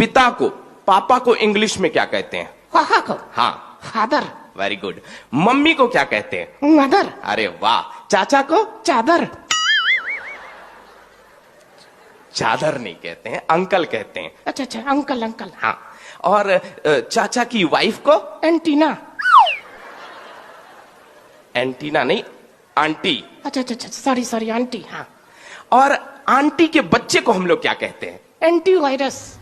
पिता को, पापा को इंग्लिश में क्या कहते हैं? पापा को हाँ, फादर। Very good. मम्मी को क्या कहते हैं? मदर। अरे वाह। चाचा को? चादर। चादर नहीं कहते हैं, अंकल कहते हैं। अच्छा अच्छा, अंकल अंकल। हाँ। और चाचा की वाइफ को? एंटीना। एंटीना नहीं, आंटी। अच्छा अच्छा अच्छा, सॉरी सॉरी, आंटी। हाँ। और आंटी के बच्चे को हम लोग क्या कहते हैं? Anti virus.